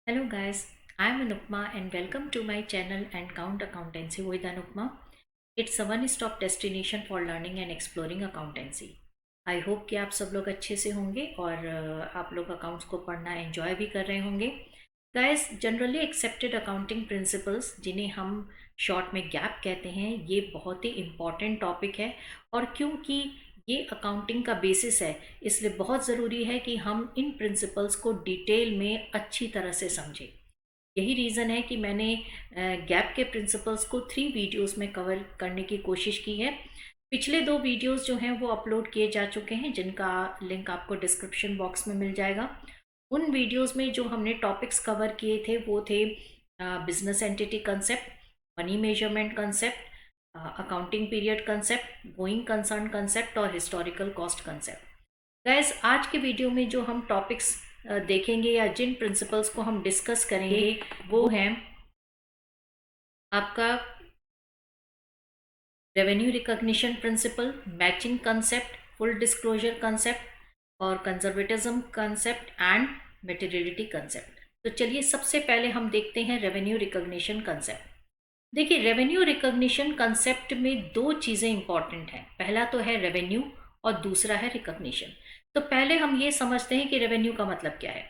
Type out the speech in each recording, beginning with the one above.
Hello guys, I am Anupma and welcome to my channel and Count Accountancy with Anupma. It's a one-stop destination for learning and exploring accountancy. I hope कि आप सब लोग अच्छे से होंगे और आप लोग अकाउंट्स को पढ़ना एंजॉय भी कर रहे होंगे. Guys, generally accepted accounting principles जिन्हें हम शॉर्ट में गैप कहते हैं, ये बहुत ही इम्पॉर्टेंट टॉपिक है. और क्योंकि ये अकाउंटिंग का बेसिस है, इसलिए बहुत ज़रूरी है कि हम इन प्रिंसिपल्स को डिटेल में अच्छी तरह से समझें. यही रीज़न है कि मैंने गैप के प्रिंसिपल्स को 3 वीडियोस में कवर करने की कोशिश की है. पिछले 2 वीडियोस जो हैं वो अपलोड किए जा चुके हैं, जिनका लिंक आपको डिस्क्रिप्शन बॉक्स में मिल जाएगा. उन वीडियोस में जो हमने टॉपिक्स कवर किए थे वो थे business entity concept, money measurement concept, accounting period concept, going concern concept और हिस्टोरिकल कॉस्ट कंसेप्ट. गाइस, आज के वीडियो में जो हम टॉपिक्स देखेंगे या जिन प्रिंसिपल्स को हम डिस्कस करेंगे वो हैं आपका revenue recognition principle, matching concept, full disclosure concept और conservatism concept and materiality concept. तो चलिए सबसे पहले हम देखते हैं रेवेन्यू रिकॉग्निशन कंसेप्ट. देखिए, रेवेन्यू रिकॉग्निशन कंसेप्ट में 2 चीज़ें इंपॉर्टेंट हैं. पहला तो है रेवेन्यू और दूसरा है रिकॉग्निशन. तो पहले हम ये समझते हैं कि रेवेन्यू का मतलब क्या है.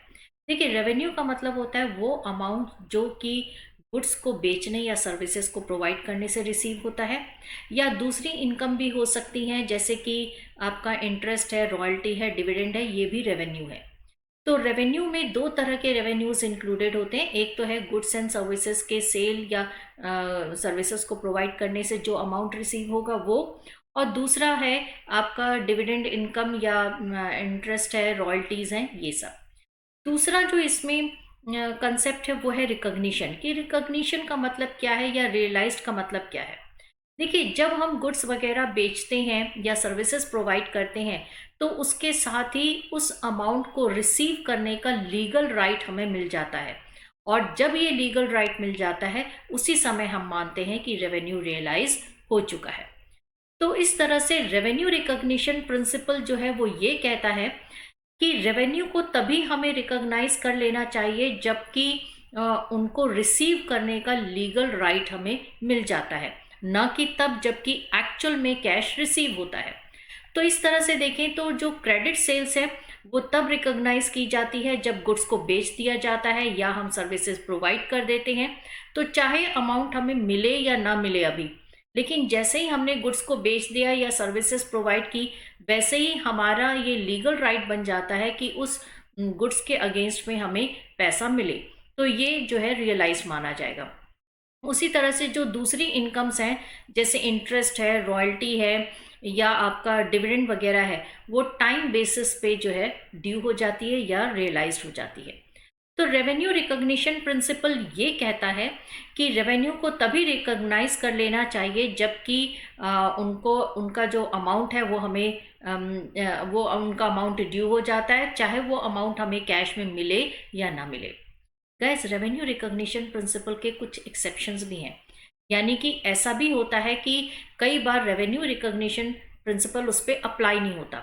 देखिए, रेवेन्यू का मतलब होता है वो अमाउंट जो कि गुड्स को बेचने या सर्विसेज को प्रोवाइड करने से रिसीव होता है, या दूसरी इनकम भी हो सकती हैं, जैसे कि आपका इंटरेस्ट है, रॉयल्टी है, डिविडेंड है, ये भी रेवेन्यू है. तो रेवेन्यू में 2 तरह के रेवेन्यूज इंक्लूडेड होते हैं. एक तो है गुड्स एंड सर्विसेज के सेल या सर्विसेज को प्रोवाइड करने से जो अमाउंट रिसीव होगा वो, और दूसरा है आपका डिविडेंड इनकम या इंटरेस्ट है, रॉयल्टीज़ हैं, ये सब. दूसरा जो इसमें कंसेप्ट है वो है रिकॉग्निशन. कि रिकॉग्निशन का मतलब क्या है या रियलाइज्ड का मतलब क्या है. देखिए, जब हम गुड्स वगैरह बेचते हैं या सर्विसेज प्रोवाइड करते हैं तो उसके साथ ही उस अमाउंट को रिसीव करने का लीगल राइट हमें मिल जाता है. और जब ये लीगल राइट मिल जाता है उसी समय हम मानते हैं कि रेवेन्यू रियलाइज हो चुका है. तो इस तरह से रेवेन्यू रिकॉग्निशन प्रिंसिपल जो है वो ये कहता है कि रेवेन्यू को तभी हमें रिकॉग्नाइज कर लेना चाहिए जबकि उनको रिसीव करने का लीगल राइट हमें मिल जाता है, न कि तब जबकि एक्चुअल में कैश रिसीव होता है. तो इस तरह से देखें तो जो क्रेडिट सेल्स है वो तब रिकॉग्नाइज की जाती है जब गुड्स को बेच दिया जाता है या हम सर्विसेज प्रोवाइड कर देते हैं. तो चाहे अमाउंट हमें मिले या ना मिले अभी, लेकिन जैसे ही हमने गुड्स को बेच दिया या सर्विसेज प्रोवाइड की, वैसे ही हमारा ये लीगल राइट बन जाता है कि उस गुड्स के अगेंस्ट में हमें पैसा मिले. तो ये जो है रियलाइज माना जाएगा. उसी तरह से जो दूसरी इनकम्स हैं, जैसे इंटरेस्ट है, रॉयल्टी है या आपका डिविडेंड वगैरह है, वो टाइम बेसिस पे जो है ड्यू हो जाती है या रियलाइज हो जाती है. तो रेवेन्यू रिकॉग्निशन प्रिंसिपल ये कहता है कि रेवेन्यू को तभी रिकॉग्नाइज कर लेना चाहिए जबकि उनको उनका जो अमाउंट है वो हमें वो उनका अमाउंट ड्यू हो जाता है, चाहे वो अमाउंट हमें कैश में मिले या ना मिले. गैस, रेवेन्यू रिकॉग्निशन प्रिंसिपल के कुछ एक्सेप्शंस भी हैं. यानी कि ऐसा भी होता है कि कई बार रेवेन्यू रिकॉग्निशन प्रिंसिपल उस पर अप्लाई नहीं होता.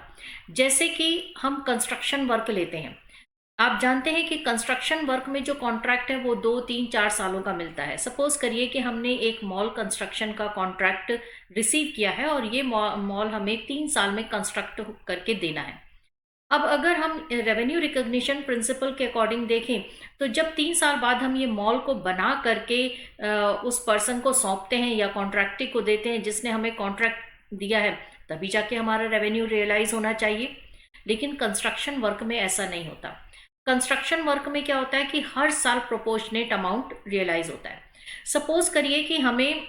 जैसे कि हम कंस्ट्रक्शन वर्क लेते हैं. आप जानते हैं कि कंस्ट्रक्शन वर्क में जो कॉन्ट्रैक्ट है वो 2 3 4 सालों का मिलता है. सपोज करिए कि हमने एक मॉल कंस्ट्रक्शन का कॉन्ट्रैक्ट रिसीव किया है और ये मॉल हमें 3 साल में कंस्ट्रक्ट करके देना है. अब अगर हम रेवेन्यू रिकॉग्निशन प्रिंसिपल के अकॉर्डिंग देखें तो जब 3 साल बाद हम ये मॉल को बना करके उस पर्सन को सौंपते हैं या कॉन्ट्रैक्टी को देते हैं जिसने हमें कॉन्ट्रैक्ट दिया है, तभी जाके हमारा रेवेन्यू रियलाइज होना चाहिए. लेकिन कंस्ट्रक्शन वर्क में ऐसा नहीं होता. कंस्ट्रक्शन वर्क में क्या होता है कि हर साल प्रोपोर्शनेट अमाउंट रियलाइज होता है. सपोज करिए कि हमें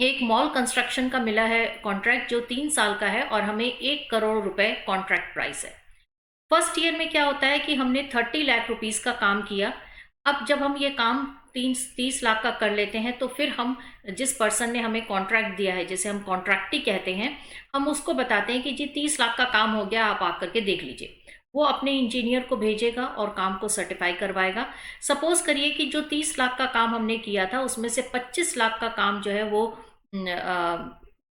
एक मॉल कंस्ट्रक्शन का मिला है कॉन्ट्रैक्ट जो 3 साल का है और हमें 1 करोड़ रुपए कॉन्ट्रैक्ट प्राइस है. फर्स्ट ईयर में क्या होता है कि हमने 30 लाख रुपीस का काम किया. अब जब हम ये काम 30 लाख का कर लेते हैं तो फिर हम जिस पर्सन ने हमें कॉन्ट्रैक्ट दिया है, जिसे हम कॉन्ट्रैक्टी कहते हैं, हम उसको बताते हैं कि जी 30 लाख का काम हो गया, आप आकर के देख लीजिए. वो अपने इंजीनियर को भेजेगा और काम को सर्टिफाई करवाएगा. सपोज करिए कि जो 30 लाख का काम हमने किया था उसमें से 25 लाख का काम जो है वो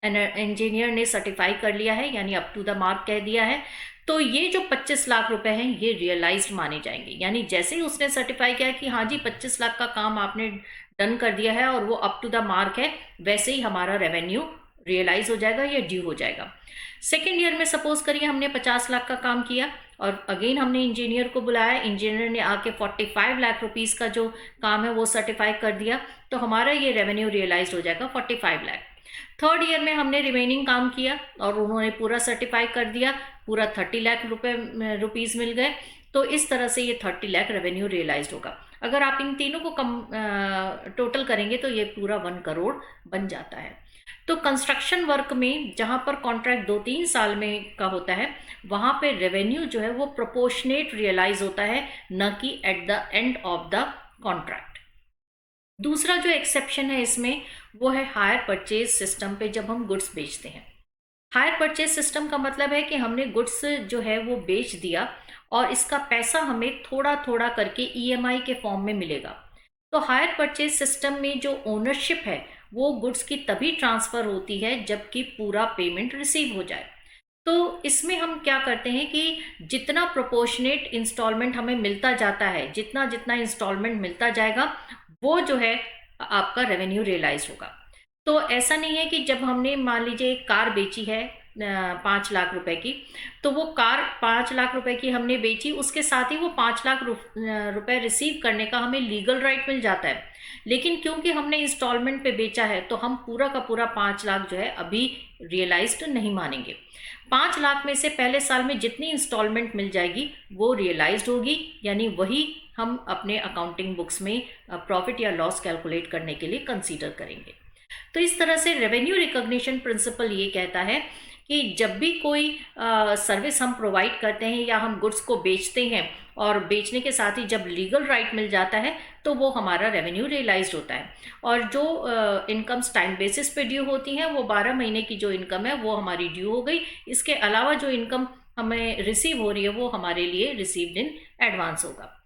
इंजीनियर ने सर्टिफाई कर लिया है, यानी अप टू द मार्क कह दिया है. तो ये जो 25 लाख रुपए हैं ये रियलाइज्ड माने जाएंगे, यानी जैसे ही उसने सर्टिफाई किया कि हाँ जी 25 लाख का काम आपने डन कर दिया है और वो अप टू द मार्क है, वैसे ही हमारा रेवेन्यू रियलाइज हो जाएगा या ड्यू हो जाएगा। सेकेंड ईयर में सपोज करिए हमने 50 लाख का काम किया और अगेन हमने इंजीनियर को बुलाया, इंजीनियर ने आके 45 लाख रुपीस का जो काम है वो सर्टिफाई कर दिया, तो हमारा ये रेवेन्यू रियलाइज हो जाएगा 45 लाख। थर्ड ईयर में हमने रिमेनिंग काम किया और उन्होंने पूरा सर्टिफाई कर दिया, पूरा 30 लाख रुपीस मिल गए, तो इस तरह से ये 30 लाख रेवेन्यू रियलाइज होगा। अगर आप इन तीनों को टोटल करेंगे तो ये पूरा 1 करोड़ बन जाता है। तो कंस्ट्रक्शन वर्क में जहां पर कॉन्ट्रैक्ट 2-3 साल में का होता है, वहां पे रेवेन्यू जो है वो प्रोपोर्शनेट रियलाइज होता है, न कि at the end of the contract. दूसरा जो एक्सेप्शन है इसमें वो है हायर परचेज सिस्टम पे जब हम गुड्स बेचते हैं। हायर परचेज सिस्टम का मतलब है कि हमने गुड्स जो है वो बेच दिया और इसका पैसा हमें थोड़ा थोड़ा करके ईएमआई के फॉर्म में मिलेगा। तो हायर परचेज सिस्टम में जो ओनरशिप है वो गुड्स की तभी ट्रांसफर होती है जबकि पूरा पेमेंट रिसीव हो जाए। तो इसमें हम क्या करते हैं कि जितना प्रोपोर्शनेट इंस्टॉलमेंट हमें मिलता जाता है, जितना जितना इंस्टॉलमेंट मिलता जाएगा वो जो है आपका रेवेन्यू रियलाइज होगा। तो ऐसा नहीं है कि जब हमने मान लीजिए एक कार बेची है 5 लाख रुपए की, तो वो कार 5 लाख रुपए की हमने बेची, उसके साथ ही वो 5 लाख रुपए रिसीव करने का हमें लीगल राइट मिल जाता है, लेकिन क्योंकि हमने इंस्टॉलमेंट पे बेचा है तो हम पूरा का पूरा 5 लाख जो है अभी रियलाइज्ड नहीं मानेंगे। 5 लाख में से पहले साल में जितनी इंस्टॉलमेंट मिल जाएगी वो रियलाइज्ड होगी, यानी वही हम अपने अकाउंटिंग बुक्स में प्रॉफिट या लॉस कैलकुलेट करने के लिए कंसीडर करेंगे। तो इस तरह से रेवेन्यू रिकॉग्निशन प्रिंसिपल ये कहता है कि जब भी कोई सर्विस हम प्रोवाइड करते हैं या हम गुड्स को बेचते हैं और बेचने के साथ ही जब लीगल राइट मिल जाता है तो वो हमारा रेवेन्यू रियलाइज्ड होता है। और जो इनकम्स टाइम बेसिस पे ड्यू होती हैं वो 12 महीने की जो इनकम है वो हमारी ड्यू हो गई। इसके अलावा जो इनकम हमें रिसीव हो रही है वो हमारे लिए रिसीव्ड इन एडवांस होगा।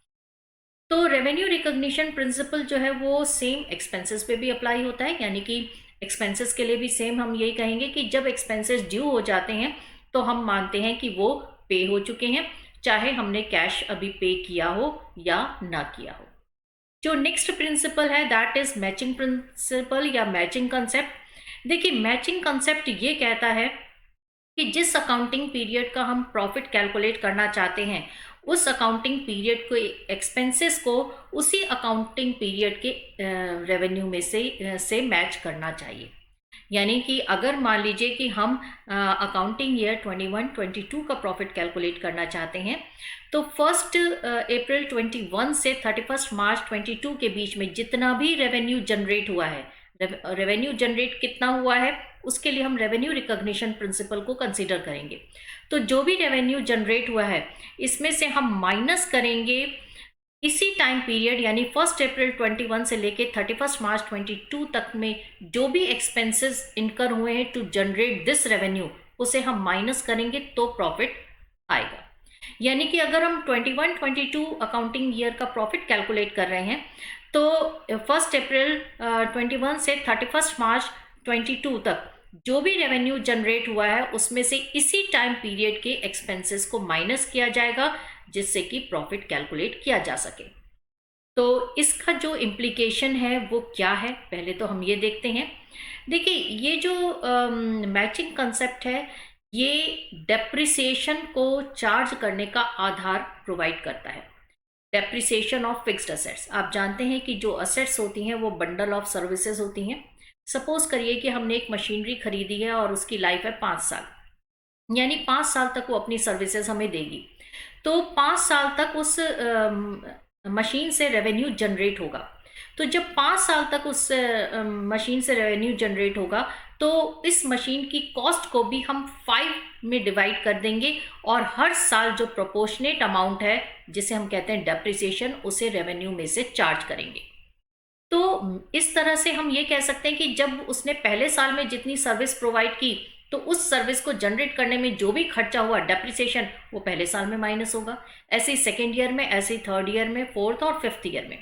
तो रेवेन्यू रिकॉग्निशन प्रिंसिपल जो है वो सेम एक्सपेंसेस पे भी अप्लाई होता है, यानी कि एक्सपेंसेस के लिए भी सेम हम यही कहेंगे कि जब एक्सपेंसेस ड्यू हो जाते हैं तो हम मानते हैं कि वो पे हो चुके हैं, चाहे हमने कैश अभी पे किया हो या ना किया हो। जो नेक्स्ट प्रिंसिपल है दैट इज मैचिंग प्रिंसिपल या मैचिंग कंसेप्ट। देखिए मैचिंग कंसेप्ट ये कहता है कि जिस अकाउंटिंग पीरियड का हम प्रॉफिट कैलकुलेट करना चाहते हैं उस अकाउंटिंग पीरियड को एक्सपेंसेस को उसी अकाउंटिंग पीरियड के रेवेन्यू में से मैच करना चाहिए। यानी कि अगर मान लीजिए कि हम अकाउंटिंग ईयर 21-22 का प्रॉफिट कैलकुलेट करना चाहते हैं तो 1 अप्रैल 21 से 31 मार्च 22 के बीच में जितना भी रेवेन्यू जनरेट हुआ है, रेवेन्यू जनरेट कितना हुआ है उसके लिए हम रेवेन्यू रिकॉग्निशन प्रिंसिपल को कंसीडर करेंगे। तो जो भी रेवेन्यू जनरेट हुआ है इसमें से हम माइनस करेंगे इसी टाइम पीरियड यानी 1 अप्रैल 21 से लेके 31 मार्च 22 तक में जो भी एक्सपेंसेस इनकर हुए हैं टू जनरेट दिस रेवेन्यू उसे हम माइनस करेंगे तो प्रॉफिट आएगा। यानी कि अगर हम 21-22 अकाउंटिंग ईयर का प्रॉफिट कैलकुलेट कर रहे हैं तो 1 अप्रैल 21 से 31 मार्च 22 तक जो भी रेवेन्यू जनरेट हुआ है उसमें से इसी टाइम पीरियड के एक्सपेंसेस को माइनस किया जाएगा जिससे कि प्रॉफिट कैलकुलेट किया जा सके। तो इसका जो इम्प्लीकेशन है वो क्या है पहले तो हम ये देखते हैं। देखिए ये जो मैचिंग कंसेप्ट है ये डेप्रिसिएशन को चार्ज करने का आधार प्रोवाइड करता है। डेप्रिसिएशन ऑफ फिक्स्ड असेट्स, आप जानते हैं कि जो असेट्स होती हैं वो बंडल ऑफ सर्विसेज होती हैं। सपोज करिए कि हमने एक मशीनरी खरीदी है और उसकी लाइफ है 5 साल, यानी 5 साल तक वो अपनी सर्विसेज हमें देगी। तो 5 साल तक उस मशीन से रेवेन्यू जनरेट होगा। तो जब 5 साल तक उस मशीन से रेवेन्यू जनरेट होगा तो इस मशीन की कॉस्ट को भी हम 5 में डिवाइड कर देंगे और हर साल जो प्रोपोर्शनेट अमाउंट है जिसे हम कहते हैं डेप्रिसिएशन उसे रेवेन्यू में से चार्ज करेंगे। तो इस तरह से हम ये कह सकते हैं कि जब उसने पहले साल में जितनी सर्विस प्रोवाइड की तो उस सर्विस को जनरेट करने में जो भी खर्चा हुआ डेप्रिसिएशन वो पहले साल में माइनस होगा। ऐसे ही सेकेंड ईयर में, ऐसे ही थर्ड ईयर में, फोर्थ और फिफ्थ ईयर में।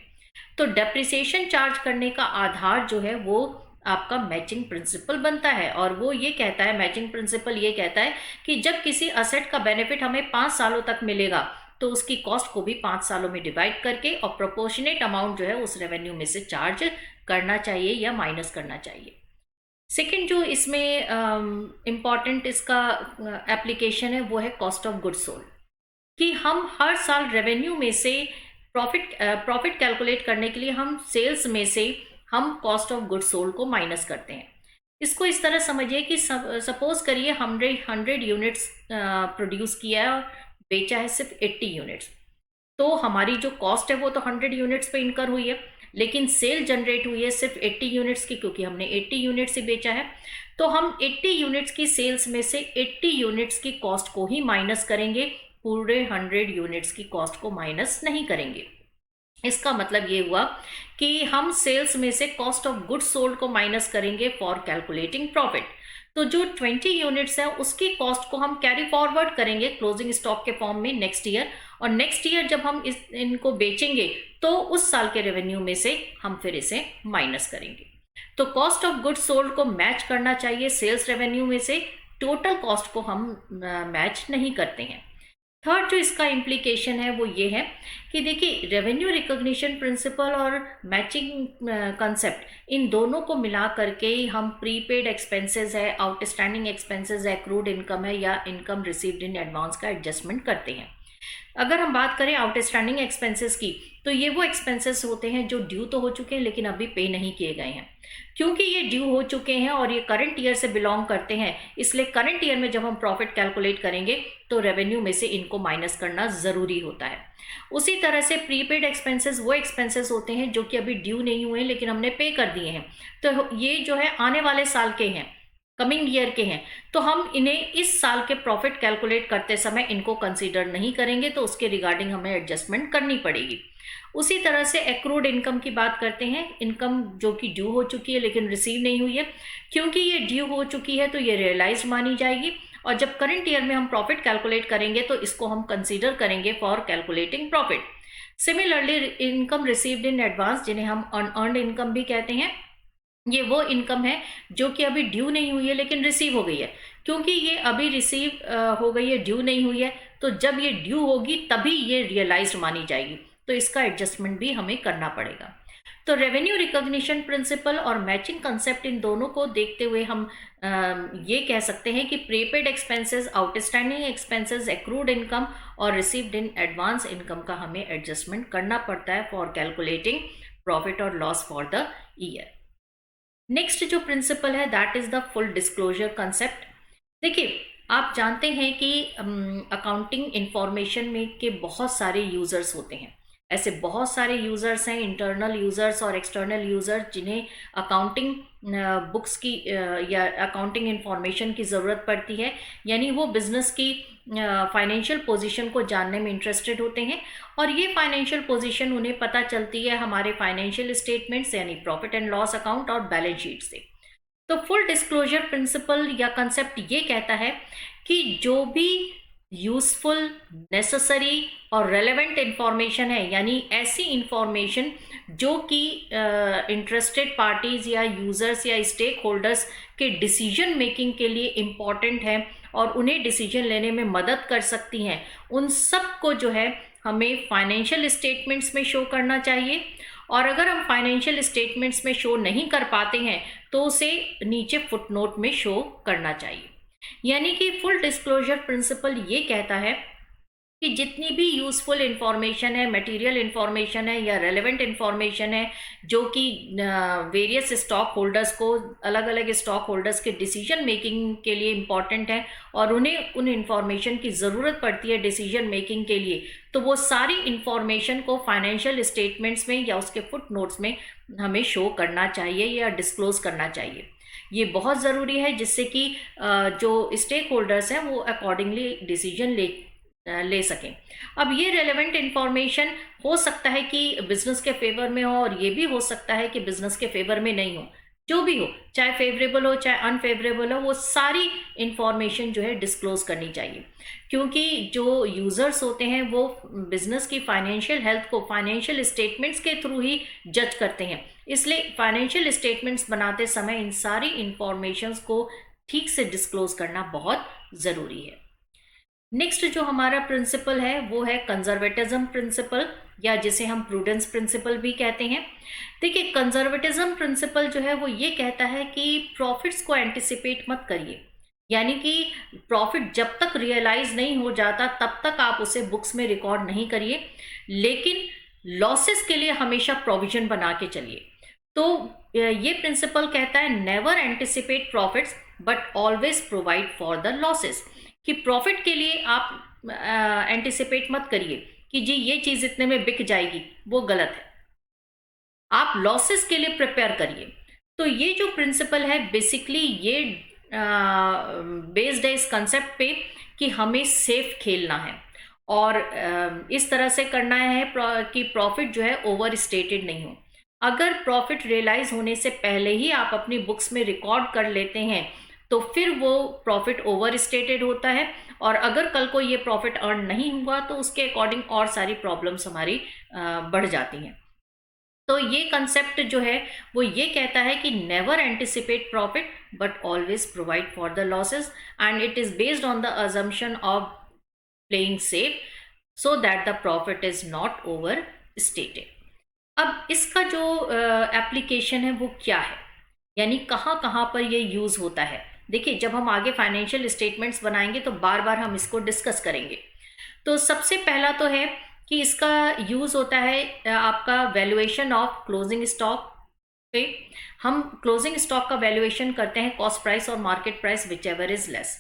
तो डेप्रिसिएशन चार्ज करने का आधार जो है वो आपका मैचिंग प्रिंसिपल बनता है। और वो ये कहता है, मैचिंग प्रिंसिपल ये कहता है कि जब किसी असेट का बेनिफिट हमें 5 सालों तक मिलेगा तो उसकी कॉस्ट को भी 5 सालों में डिवाइड करके और प्रोपोर्शनेट अमाउंट जो है उस रेवेन्यू में से चार्ज करना चाहिए या माइनस करना चाहिए। सेकेंड जो इसमें इम्पॉर्टेंट इसका एप्लीकेशन है वो है कॉस्ट ऑफ गुड्स सोल्ड, कि हम हर साल रेवेन्यू में से प्रॉफिट कैलकुलेट करने के लिए हम सेल्स में से हम कॉस्ट ऑफ गुड्स सोल्ड को माइनस करते हैं। इसको इस तरह समझिए कि सपोज करिए 100 यूनिट्स प्रोड्यूस किया है और बेचा है सिर्फ 80 यूनिट्स, तो हमारी जो कॉस्ट है वो तो 100 यूनिट्स पे इनकर हुई है, लेकिन सेल जनरेट हुई है सिर्फ 80 यूनिट्स की, क्योंकि हमने 80 यूनिट्स ही बेचा है। तो हम 80 यूनिट्स की सेल्स में से 80 यूनिट्स की कॉस्ट को ही माइनस करेंगे, पूरे 100 यूनिट्स की कॉस्ट को माइनस नहीं करेंगे। इसका मतलब ये हुआ कि हम सेल्स में से कॉस्ट ऑफ गुड्स सोल्ड को माइनस करेंगे फॉर कैलकुलेटिंग प्रॉफिट। तो जो 20 यूनिट्स है उसकी कॉस्ट को हम कैरी फॉरवर्ड करेंगे क्लोजिंग स्टॉक के फॉर्म में नेक्स्ट ईयर, और नेक्स्ट ईयर जब हम इनको बेचेंगे तो उस साल के रेवेन्यू में से हम फिर इसे माइनस करेंगे। तो कॉस्ट ऑफ गुड्स सोल्ड को मैच करना चाहिए सेल्स रेवेन्यू में से, टोटल कॉस्ट को हम मैच नहीं करते हैं। थर्ड जो इसका इम्प्लीकेशन है वो ये है कि देखिए रेवेन्यू रिकॉग्निशन प्रिंसिपल और मैचिंग कंसेप्ट, इन दोनों को मिला करके ही हम प्रीपेड एक्सपेंसेस है, आउटस्टैंडिंग एक्सपेंसेस है, एक्रूड इनकम है या इनकम रिसीव्ड इन एडवांस का एडजस्टमेंट करते हैं। अगर हम बात करें आउटस्टैंडिंग एक्सपेंसेस की, तो ये वो एक्सपेंसेस होते हैं जो ड्यू तो हो चुके हैं लेकिन अभी पे नहीं किए गए हैं। क्योंकि ये ड्यू हो चुके हैं और ये करंट ईयर से बिलोंग करते हैं, इसलिए करंट ईयर में जब हम प्रॉफिट कैलकुलेट करेंगे तो रेवेन्यू में से इनको माइनस करना ज़रूरी होता है। उसी तरह से प्रीपेड एक्सपेंसेस वो एक्सपेंसेस होते हैं जो कि अभी ड्यू नहीं हुए लेकिन हमने पे कर दिए हैं, तो ये जो है आने वाले साल के हैं, कमिंग ईयर के हैं, तो हम इन्हें इस साल के प्रॉफिट कैलकुलेट करते समय इनको कंसीडर नहीं करेंगे, तो उसके रिगार्डिंग हमें एडजस्टमेंट करनी पड़ेगी। उसी तरह से एक्रूड इनकम की बात करते हैं, इनकम जो कि ड्यू हो चुकी है लेकिन रिसीव नहीं हुई है, क्योंकि ये ड्यू हो चुकी है तो ये रियलाइज मानी जाएगी, और जब करंट ईयर में हम प्रॉफिट कैलकुलेट करेंगे तो इसको हम कंसीडर करेंगे for calculating profit. Similarly income received in advance, जिन्हें हम अनअर्न्ड इनकम भी कहते हैं, ये वो इनकम है जो कि अभी ड्यू नहीं हुई है लेकिन रिसीव हो गई है। क्योंकि ये अभी रिसीव हो गई है, ड्यू नहीं हुई है, तो जब ये ड्यू होगी तभी ये रियलाइज्ड मानी जाएगी, तो इसका एडजस्टमेंट भी हमें करना पड़ेगा। तो रेवेन्यू रिकॉग्निशन प्रिंसिपल और मैचिंग कंसेप्ट, इन दोनों को देखते हुए हम ये कह सकते हैं कि prepaid expenses, outstanding expenses, accrued income और रिसीव्ड इन एडवांस इनकम का हमें एडजस्टमेंट करना पड़ता है फॉर कैलकुलेटिंग प्रॉफिट और loss for the year. Next जो प्रिंसिपल है that is the full disclosure concept. देखिए आप जानते हैं कि अकाउंटिंग इंफॉर्मेशन में के बहुत सारे यूजर्स होते हैं, ऐसे बहुत सारे यूजर्स हैं, इंटरनल यूजर्स और एक्सटर्नल यूजर्स, जिन्हें अकाउंटिंग बुक्स की या अकाउंटिंग इंफॉर्मेशन की ज़रूरत पड़ती है, यानी वो बिजनेस की फाइनेंशियल पोजीशन को जानने में इंटरेस्टेड होते हैं, और ये फाइनेंशियल पोजीशन उन्हें पता चलती है हमारे फाइनेंशियल स्टेटमेंट्स यानी प्रॉफिट एंड लॉस अकाउंट और बैलेंस शीट से। तो फुल डिस्क्लोजर प्रिंसिपल या कंसेप्ट ये कहता है कि जो भी यूजफुल, नेसेसरी और रेलेवेंट इंफॉर्मेशन है, यानी ऐसी इंफॉर्मेशन जो कि इंटरेस्टेड पार्टीज या यूजर्स या स्टेक होल्डर्स के डिसीजन मेकिंग के लिए इम्पॉर्टेंट है और उन्हें डिसीजन लेने में मदद कर सकती हैं, उन सब को जो है हमें फाइनेंशियल स्टेटमेंट्स में शो करना चाहिए। और अगर हम फाइनेंशियल स्टेटमेंट्स में शो नहीं कर पाते हैं तो उसे नीचे फुटनोट में शो करना चाहिए। यानी कि फुल डिस्क्लोजर प्रिंसिपल ये कहता है कि जितनी भी यूजफुल इंफॉर्मेशन है, मटेरियल इंफॉर्मेशन है या रेलेवेंट इंफॉर्मेशन है जो कि वेरियस स्टॉक होल्डर्स को, अलग अलग स्टॉक होल्डर्स के डिसीजन मेकिंग के लिए इम्पॉर्टेंट है और उन्हें उन इंफॉर्मेशन की ज़रूरत पड़ती है डिसीजन मेकिंग के लिए, तो वो सारी इंफॉर्मेशन को फाइनेंशियल स्टेटमेंट्स में या उसके फुट नोट्स में हमें शो करना चाहिए या डिस्क्लोज करना चाहिए। ये बहुत ज़रूरी है जिससे कि जो स्टेक होल्डर्स हैं वो अकॉर्डिंगली डिसीजन ले सकें। अब ये रेलेवेंट इंफॉर्मेशन हो सकता है कि बिजनेस के फेवर में हो और ये भी हो सकता है कि बिजनेस के फेवर में नहीं हो, जो भी हो, चाहे फेवरेबल हो चाहे अनफेवरेबल हो, वो सारी इंफॉर्मेशन जो है डिस्क्लोज करनी चाहिए, क्योंकि जो यूजर्स होते हैं वो बिजनेस की फाइनेंशियल हेल्थ को फाइनेंशियल स्टेटमेंट्स के थ्रू ही जज करते हैं। इसलिए फाइनेंशियल स्टेटमेंट्स बनाते समय इन सारी इंफॉर्मेशंस को ठीक से डिस्क्लोज करना बहुत ज़रूरी है। नेक्स्ट जो हमारा प्रिंसिपल है वो है कंजर्वेटिज्म प्रिंसिपल, या जिसे हम प्रूडेंस प्रिंसिपल भी कहते हैं। देखिए, कंजर्वेटिज्म प्रिंसिपल जो है वो ये कहता है कि प्रॉफिट्स को एंटिसिपेट मत करिए, यानी कि प्रॉफिट जब तक रियलाइज नहीं हो जाता तब तक आप उसे बुक्स में रिकॉर्ड नहीं करिए, लेकिन लॉसेस के लिए हमेशा प्रोविजन बना के चलिए। तो ये प्रिंसिपल कहता है never anticipate profits but always provide for the losses, कि प्रॉफिट के लिए आप एंटिसिपेट मत करिए कि जी ये चीज़ इतने में बिक जाएगी, वो गलत है। आप लॉसेस के लिए प्रिपेयर करिए। तो ये जो प्रिंसिपल है बेसिकली ये बेस्ड है इस कंसेप्ट पे कि हमें सेफ खेलना है, और इस तरह से करना है कि प्रॉफिट जो है ओवर स्टेटेड नहीं हो। अगर प्रॉफिट रियलाइज होने से पहले ही आप अपनी बुक्स में रिकॉर्ड कर लेते हैं तो फिर वो प्रॉफिट ओवर स्टेटेड होता है, और अगर कल को ये प्रॉफिट अर्न नहीं हुआ तो उसके अकॉर्डिंग और सारी प्रॉब्लम्स हमारी बढ़ जाती हैं। तो ये कंसेप्ट जो है वो ये कहता है कि never anticipate profit but always provide for the losses, and it is based on the assumption of playing safe so that the profit is not over stated. अब इसका जो एप्लीकेशन है वो क्या है, यानी कहाँ कहाँ पर ये यूज़ होता है। देखिए, जब हम आगे फाइनेंशियल स्टेटमेंट्स बनाएंगे तो बार बार हम इसको डिस्कस करेंगे। तो सबसे पहला तो है कि इसका यूज़ होता है आपका वैल्यूएशन ऑफ क्लोजिंग स्टॉक पे। हम क्लोजिंग स्टॉक का वैल्यूएशन करते हैं कॉस्ट प्राइस और market price which ever is less.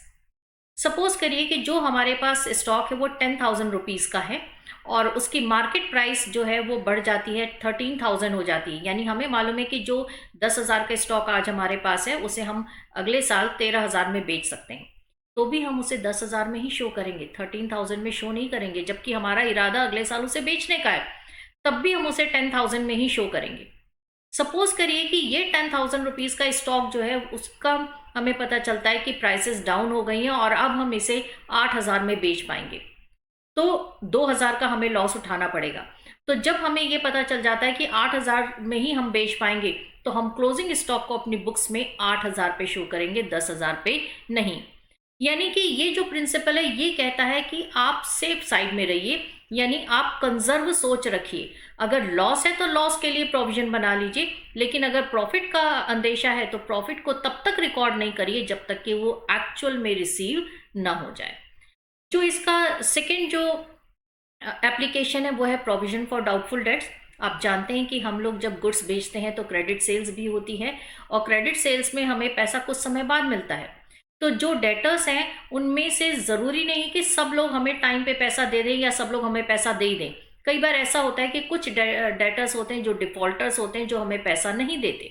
Suppose करिए कि जो हमारे पास स्टॉक है वो 10,000 रुपीज़ का है और उसकी मार्केट प्राइस जो है वो बढ़ जाती है 13,000 हो जाती है, यानी हमें मालूम है कि जो 10,000 का स्टॉक आज हमारे पास है उसे हम अगले साल 13,000 में बेच सकते हैं, तो भी हम उसे 10,000 में ही शो करेंगे, 13,000 में शो नहीं करेंगे, जबकि हमारा इरादा अगले साल उसे बेचने का है, तब भी हम उसे 10,000 में ही शो करेंगे। सपोज करिए कि ये 10,000 रुपीज़ का स्टॉक जो है उसका हमें पता चलता है कि प्राइसेस डाउन हो गई हैं और अब हम इसे 8,000 में बेच पाएंगे, तो 2,000 का हमें लॉस उठाना पड़ेगा। तो जब हमें ये पता चल जाता है कि 8,000 में ही हम बेच पाएंगे तो हम क्लोजिंग स्टॉक को अपनी बुक्स में 8,000 पे शो करेंगे, 10,000 पे नहीं। यानी कि ये जो प्रिंसिपल है ये कहता है कि आप सेफ साइड में रहिए, यानी आप कंजर्व सोच रखिए। अगर लॉस है तो लॉस के लिए प्रोविजन बना लीजिए, लेकिन अगर प्रॉफिट का अंदेशा है तो प्रॉफिट को तब तक रिकॉर्ड नहीं करिए जब तक कि वो एक्चुअल में रिसीव ना हो जाए। जो इसका सेकेंड जो एप्लीकेशन है वो है प्रोविजन फॉर डाउटफुल डेट्स। आप जानते हैं कि हम लोग जब गुड्स बेचते हैं तो क्रेडिट सेल्स भी होती है, और क्रेडिट सेल्स में हमें पैसा कुछ समय बाद मिलता है। तो जो डेटर्स हैं उनमें से ज़रूरी नहीं कि सब लोग हमें टाइम पे पैसा दे दें या सब लोग हमें पैसा दे ही दें। कई बार ऐसा होता है कि कुछ डेटर्स होते हैं जो डिफ़ॉल्टर्स होते हैं, जो हमें पैसा नहीं देते।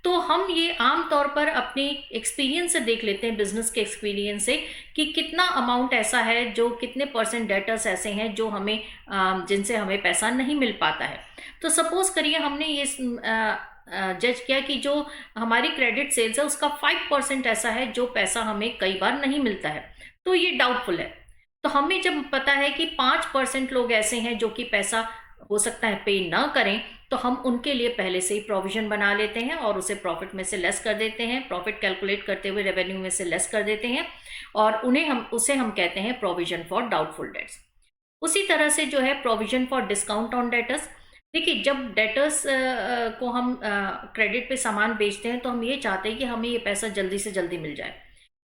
तो हम ये आम तौर पर अपनी एक्सपीरियंस से देख लेते हैं, बिजनेस के एक्सपीरियंस से, कि कितना अमाउंट ऐसा है, जो कितने परसेंट डेटर्स ऐसे हैं जो हमें जिनसे हमें पैसा नहीं मिल पाता है। तो सपोज करिए हमने ये जज किया कि जो हमारी क्रेडिट सेल्स है उसका 5% ऐसा है जो पैसा हमें कई बार नहीं मिलता है, तो ये डाउटफुल है। तो हमें जब पता है कि 5% लोग ऐसे हैं जो कि पैसा हो सकता है पे ना करें, तो हम उनके लिए पहले से ही प्रोविजन बना लेते हैं और उसे प्रॉफिट में से लेस कर देते हैं, प्रॉफिट कैलकुलेट करते हुए रेवेन्यू में से लेस कर देते हैं, और उसे हम कहते हैं प्रोविजन फॉर डाउटफुल डेट्स। उसी तरह से जो है provision for discount on debtors. देखिए, जब डेटर्स को हम क्रेडिट पे सामान बेचते हैं तो हम ये चाहते हैं कि हमें ये पैसा जल्दी से जल्दी मिल जाए,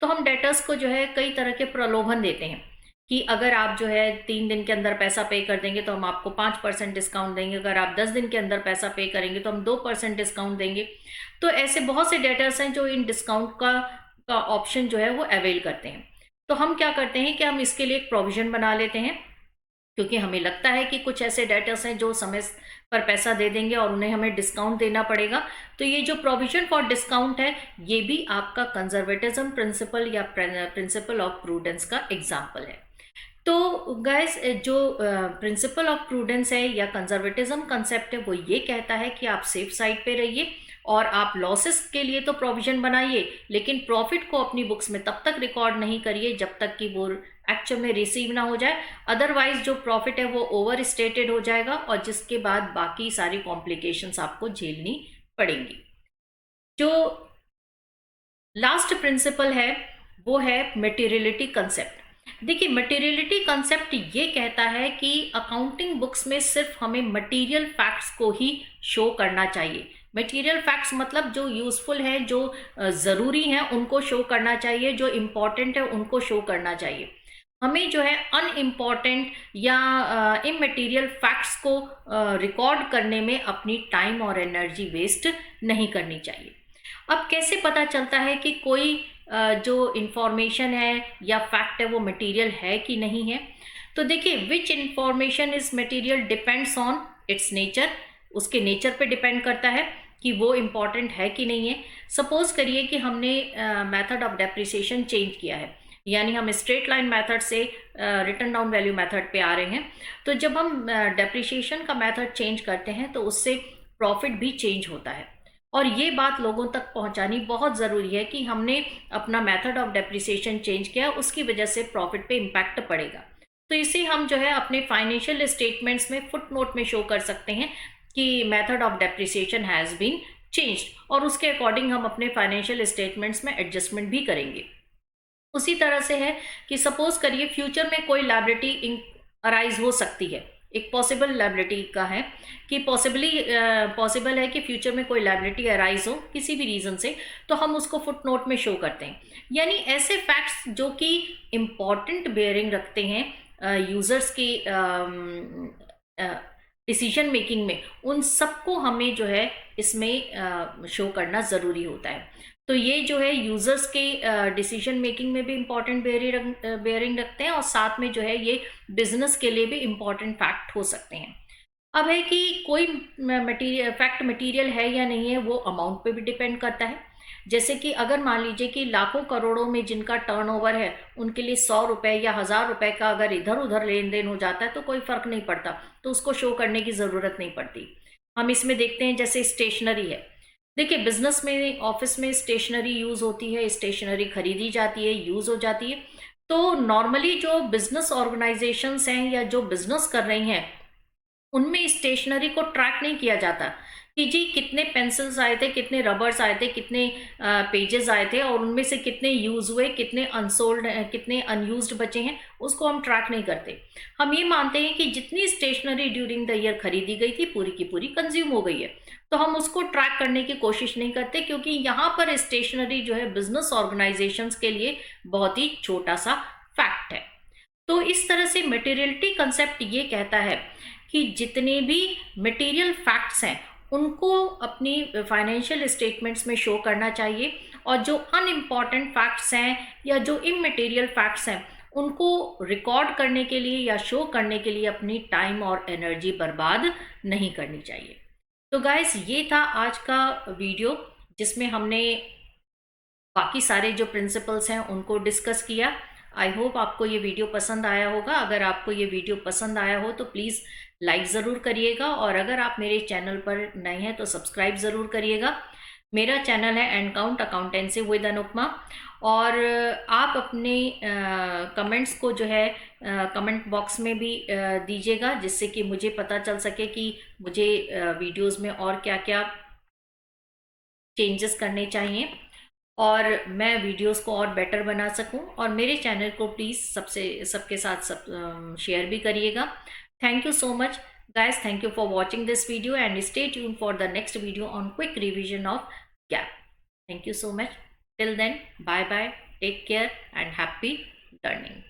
तो हम डेटर्स को जो है कई तरह के प्रलोभन देते हैं कि अगर आप जो है 3 दिन के अंदर पैसा पे कर देंगे तो हम आपको 5% डिस्काउंट देंगे, अगर आप 10 दिन के अंदर पैसा पे करेंगे तो हम 2% डिस्काउंट देंगे। तो ऐसे बहुत से डेटर्स हैं जो इन डिस्काउंट का ऑप्शन जो है वो अवेल करते हैं। तो हम क्या करते हैं कि हम इसके लिए एक प्रोविजन बना लेते हैं, क्योंकि हमें लगता है कि कुछ ऐसे डेटर्स हैं जो समय पर पैसा दे देंगे और उन्हें हमें डिस्काउंट देना पड़ेगा। तो ये जो प्रोविजन फॉर डिस्काउंट है ये भी आपका कंजर्वेटिज्म प्रिंसिपल या प्रिंसिपल ऑफ प्रूडेंस का एग्जाम्पल है। तो गाइस, जो प्रिंसिपल ऑफ प्रूडेंस है या कंजर्वेटिज्म कंसेप्ट है, वो ये कहता है कि आप सेफ साइड पे रहिए और आप लॉसेस के लिए तो प्रोविजन बनाइए, लेकिन प्रॉफिट को अपनी बुक्स में तब तक रिकॉर्ड नहीं करिए जब तक कि वो एक्चुअल में रिसीव ना हो जाए। अदरवाइज जो प्रॉफिट है वो ओवर स्टेटेड हो जाएगा और जिसके बाद बाकी सारी कॉम्प्लिकेशंस आपको झेलनी पड़ेंगी। जो लास्ट प्रिंसिपल है वो है मटेरियलिटी कंसेप्ट। देखिए, मटेरियलिटी कंसेप्ट ये कहता है कि अकाउंटिंग बुक्स में सिर्फ हमें मटेरियल फैक्ट्स को ही शो करना चाहिए। मटेरियल फैक्ट्स मतलब जो यूजफुल है, जो ज़रूरी हैं, उनको शो करना चाहिए, जो इम्पॉर्टेंट है उनको शो करना चाहिए। हमें जो है अनइम्पॉर्टेंट या इमटेरियल फैक्ट्स को रिकॉर्ड करने में अपनी टाइम और एनर्जी वेस्ट नहीं करनी चाहिए। अब कैसे पता चलता है कि कोई जो इंफॉर्मेशन है या फैक्ट है वो मटेरियल है कि नहीं है? तो देखिए, which information is material depends on its nature. उसके नेचर पे डिपेंड करता है कि वो इम्पॉर्टेंट है कि नहीं है। सपोज करिए कि हमने मेथड ऑफ डेप्रिसिएशन चेंज किया है, यानी हम स्ट्रेट लाइन मेथड से रिटर्न डाउन वैल्यू मेथड पे आ रहे हैं। तो जब हम डेप्रिसिएशन का मेथड चेंज करते हैं तो उससे प्रॉफिट भी चेंज होता है, और ये बात लोगों तक पहुंचानी बहुत ज़रूरी है कि हमने अपना मेथड ऑफ डेप्रिसिएशन चेंज किया, उसकी वजह से प्रॉफिट पे इम्पैक्ट पड़ेगा। तो इसे हम जो है अपने फाइनेंशियल स्टेटमेंट्स में फुट नोट में शो कर सकते हैं कि method of depreciation has been changed, और उसके अकॉर्डिंग हम अपने फाइनेंशियल स्टेटमेंट्स में एडजस्टमेंट भी करेंगे। उसी तरह से है कि सपोज करिए फ्यूचर में कोई लायबिलिटी अराइज हो सकती है। एक पॉसिबल लायबिलिटी का है कि पॉसिबल है कि फ्यूचर में कोई लायबिलिटी अराइज हो किसी भी रीज़न से, तो हम उसको फुट नोट में शो करते हैं। यानी ऐसे फैक्ट्स जो कि इम्पॉर्टेंट बेयरिंग रखते हैं यूज़र्स की डिसीजन मेकिंग में, उन सबको हमें जो है इसमें शो करना ज़रूरी होता है। तो ये जो है यूज़र्स के डिसीजन मेकिंग में भी इम्पॉर्टेंट बेयरिंग रखते हैं, और साथ में जो है ये बिजनेस के लिए भी इम्पॉर्टेंट फैक्ट हो सकते हैं। अब है कि कोई फैक्ट मटेरियल है या नहीं है, वो अमाउंट पे भी डिपेंड करता है। जैसे कि अगर मान लीजिए कि लाखों करोड़ों में जिनका टर्नओवर है, उनके लिए 100 रुपये या 1000 रुपये का अगर इधर उधर लेन देन हो जाता है तो कोई फ़र्क नहीं पड़ता, तो उसको शो करने की ज़रूरत नहीं पड़ती। हम इसमें देखते हैं जैसे स्टेशनरी है। देखिए, बिजनेस में, ऑफिस में स्टेशनरी यूज़ होती है, स्टेशनरी खरीदी जाती है, यूज़ हो जाती है। तो नॉर्मली जो बिजनेस ऑर्गेनाइजेशंस हैं या जो बिजनेस कर रही हैं, उनमें स्टेशनरी को ट्रैक नहीं किया जाता कि जी कितने पेंसिल्स आए थे, कितने रबर्स आए थे, कितने पेजेस आए थे, और उनमें से कितने यूज़ हुए, कितने अनसोल्ड, कितने अनयूज्ड बचे हैं, उसको हम ट्रैक नहीं करते। हम ये मानते हैं कि जितनी स्टेशनरी ड्यूरिंग द ईयर खरीदी गई थी पूरी की पूरी कंज्यूम हो गई है, तो हम उसको ट्रैक करने की कोशिश नहीं करते, क्योंकि यहाँ पर स्टेशनरी जो है बिजनेस ऑर्गेनाइजेशंस के लिए बहुत ही छोटा सा फैक्ट है। तो इस तरह से मटेरियलिटी कंसेप्ट ये कहता है कि जितने भी मटेरियल फैक्ट्स हैं उनको अपनी फाइनेंशियल स्टेटमेंट्स में शो करना चाहिए, और जो अनइम्पॉर्टेंट फैक्ट्स हैं या जो इमटेरियल फैक्ट्स हैं उनको रिकॉर्ड करने के लिए या शो करने के लिए अपनी टाइम और एनर्जी बर्बाद नहीं करनी चाहिए। तो गाइस, ये था आज का वीडियो जिसमें हमने बाकी सारे जो प्रिंसिपल्स हैं उनको डिस्कस किया। आई होप आपको ये वीडियो पसंद आया होगा। अगर आपको ये वीडियो पसंद आया हो तो प्लीज़ लाइक ज़रूर करिएगा, और अगर आप मेरे चैनल पर नए हैं तो सब्सक्राइब ज़रूर करिएगा। मेरा चैनल है एनकाउंट अकाउंटेंसी विद अनुपमा, और आप अपने कमेंट्स को जो है कमेंट बॉक्स में भी दीजिएगा, जिससे कि मुझे पता चल सके कि मुझे वीडियोस में और क्या क्या चेंजेस करने चाहिए, और मैं वीडियोस को और बेटर बना सकूं। और मेरे चैनल को प्लीज़ सबके साथ शेयर भी करिएगा। Thank you so much, guys. Thank you for watching this video, and stay tuned for the next video on quick revision of GAAP. Thank you so much. Till then, bye bye. Take care and happy learning.